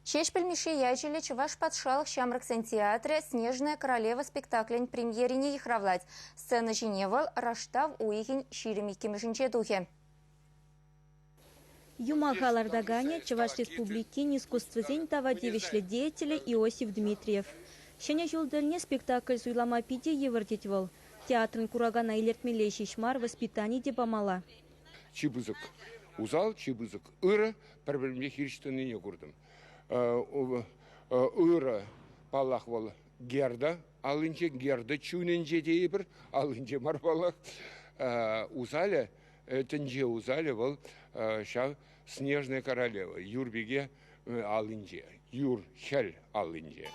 Чешпельмиши яжели Чуваш подшалых Шамраксен театре «Снежная королева» спектаклен премьерине ихравлать. Сцена Женевал раштав уихин ширемиккемишинче духе. Юмахалардагане Чуваш республики искусствозень тавадевишле деятеля Иосиф Дмитриев. Шеня жулдельне спектакль суйлама пиде евертетвол. Театрын курагана илертмелей шишмар воспитаний дебамала. Чебызык узал, чебызык ыры, бір-бірімге хирштіні не көрдім. Ыры палақ бол герді, алынче герді чүнінже дейі бір, алынче мар палақ. Узалі, тінже узалі бол шав «Снежная королева», юрбеге алынче, юр хел алынче.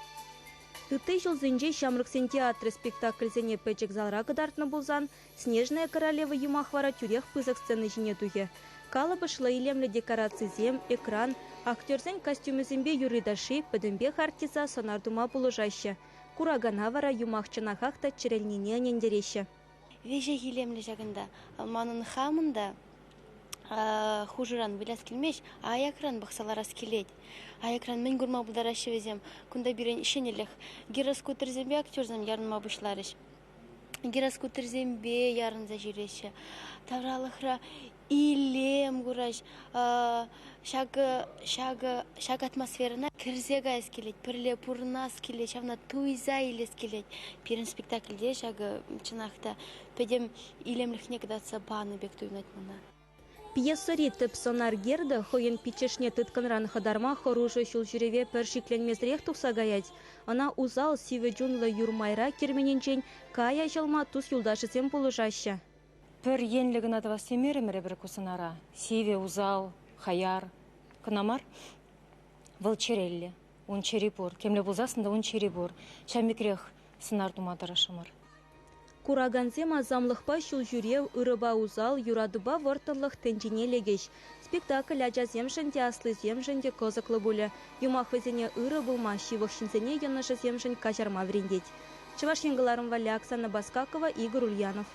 Тыты жылзынже Шамраксен театры спектакльзене пәчек залра кыдартны болзан, «Снежная королева» юмахвара тюрех пызык сцены жіне тухе. Калыбы шлаилемлі декорации зем, экран, актерзен костюмызембе юридаши, пөдімбе хартиза сонардума болужаще. Курагана вара юмахчынахақта черельнине нендереше. Веже хилемлі жағында, манын хамында хужыран біләс келмеш, аякран бақсаларас келет. Аякран мен гурма бұлдарашы везем, күнда бірен ішенелік. Гироскутерзембе актерзем ярынма бұшларыш. Гироскутерзембе ярынза жүреші. Тавралықра илем гураш, шаг атмосферына кірзега ескелет, пірле пұрнас келет, шавна туйза илес келет. Перін спектакльде шагы чынақта пәдем илемліхне кыдатса баны бек туйнат мұна. Пьесори тып сонар герді, хойын пичешне тытканран хадарма хоружы шул жүреве першикленмезрех тухса гаять. Она узал сиве джунлы юрмайра кермененчен кая жалма тус юлдашысем полужаща. Пір енлігін атыва семерімірі бір кусынара. Сиве узал, хаяр, кынамар, выл черелли, он черепор. Кемле бұлзасында он черепор. Шамикрех сынар думадарашымыр. Кураганзем азамлықпа шул жүрев ырыба узал юрадыба вортынлық тенчине легеш. Спектакль ача земшінде аслы земшінде козықлы бұлі. Юмах везене ыры бұлма шивықшынзене енышы земшін качарма врендеть. Чуваш енгіларым Валя Оксана Баскакова, Игорь Ульянов.